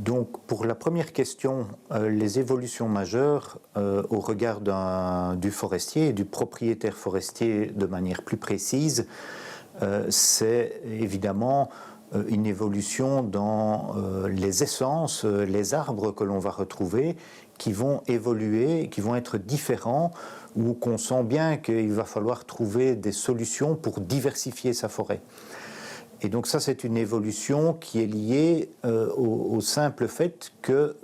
Donc, pour la première question, les évolutions majeures au regard du forestier et du propriétaire forestier de manière plus précise, c'est évidemment une évolution dans les essences, les arbres que l'on va retrouver, qui vont évoluer, qui vont être différents, ou qu'on sent bien qu'il va falloir trouver des solutions pour diversifier sa forêt. Et donc ça, c'est une évolution qui est liée au simple fait que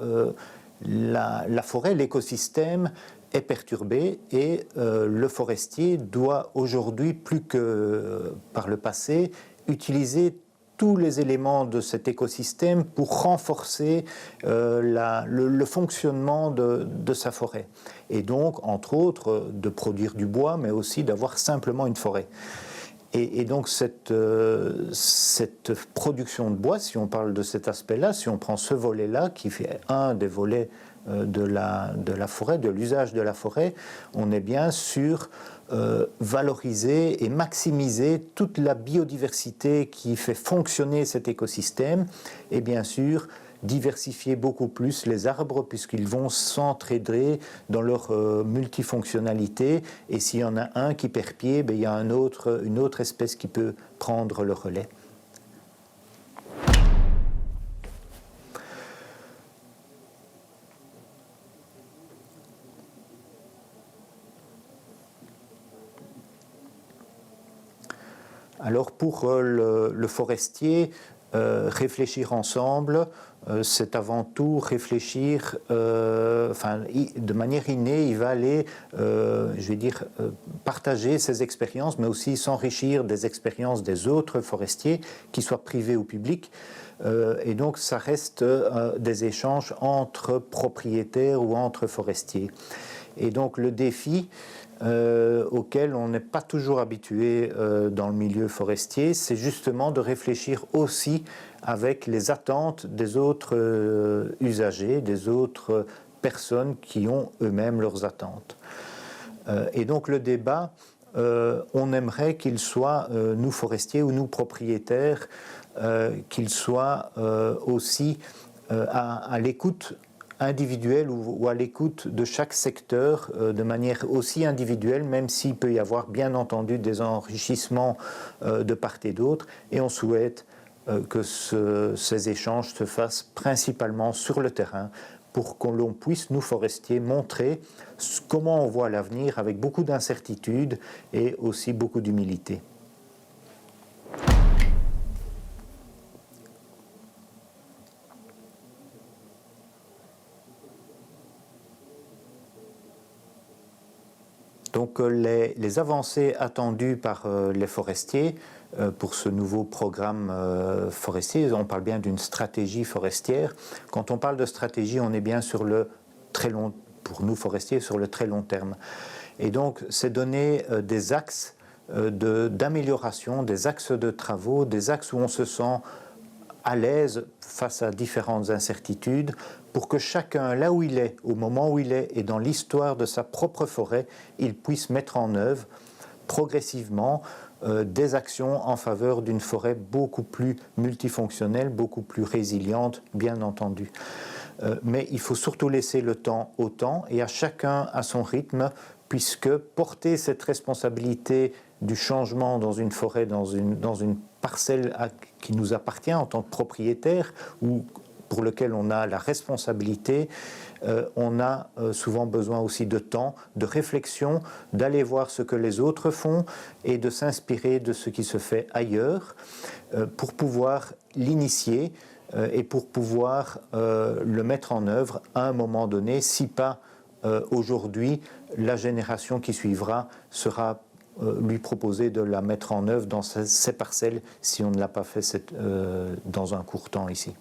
la forêt, l'écosystème est perturbé et le forestier doit aujourd'hui, plus que par le passé, utiliser tous les éléments de cet écosystème pour renforcer le fonctionnement de sa forêt. Et donc, entre autres, de produire du bois, mais aussi d'avoir simplement une forêt. Et donc cette production de bois, si on parle de cet aspect-là, si on prend ce volet-là, qui fait un des volets de la forêt, de l'usage de la forêt, on est bien sur valoriser et maximiser toute la biodiversité qui fait fonctionner cet écosystème, et bien sûr diversifier beaucoup plus les arbres puisqu'ils vont s'entraider dans leur multifonctionnalité, et s'il y en a un qui perd pied, il y a une autre espèce qui peut prendre le relais. Alors pour le forestier, réfléchir ensemble, c'est avant tout réfléchir, de manière innée, il va aller, partager ses expériences, mais aussi s'enrichir des expériences des autres forestiers, qu'ils soient privés ou publics. Et donc ça reste des échanges entre propriétaires ou entre forestiers. Et donc le défi auquel on n'est pas toujours habitué dans le milieu forestier, c'est justement de réfléchir aussi avec les attentes des autres usagers, des autres personnes qui ont eux-mêmes leurs attentes. Et donc le débat, on aimerait qu'il soit, nous forestiers ou nous propriétaires, qu'il soit aussi à l'écoute individuelle ou à l'écoute de chaque secteur de manière aussi individuelle, même s'il peut y avoir bien entendu des enrichissements de part et d'autre, et on souhaite que ces échanges se fassent principalement sur le terrain pour que l'on puisse, nous forestiers, montrer comment on voit l'avenir avec beaucoup d'incertitude et aussi beaucoup d'humilité. Donc les avancées attendues par les forestiers pour ce nouveau programme forestier, on parle bien d'une stratégie forestière. Quand on parle de stratégie, on est bien sur le très long, pour nous forestiers, sur le très long terme. Et donc c'est donner des axes d'amélioration, des axes de travaux, des axes où on se sent à l'aise face à différentes incertitudes, pour que chacun, là où il est, au moment où il est, et dans l'histoire de sa propre forêt, il puisse mettre en œuvre progressivement des actions en faveur d'une forêt beaucoup plus multifonctionnelle, beaucoup plus résiliente, bien entendu. Mais il faut surtout laisser le temps au temps, et à chacun à son rythme, puisque porter cette responsabilité du changement dans une forêt, dans une parcelle qui nous appartient en tant que propriétaire, ou pour lequel on a la responsabilité, on a souvent besoin aussi de temps, de réflexion, d'aller voir ce que les autres font et de s'inspirer de ce qui se fait ailleurs pour pouvoir l'initier et pour pouvoir le mettre en œuvre à un moment donné, si pas aujourd'hui, la génération qui suivra sera lui proposer de la mettre en œuvre dans ces parcelles si on ne l'a pas fait dans un court temps ici.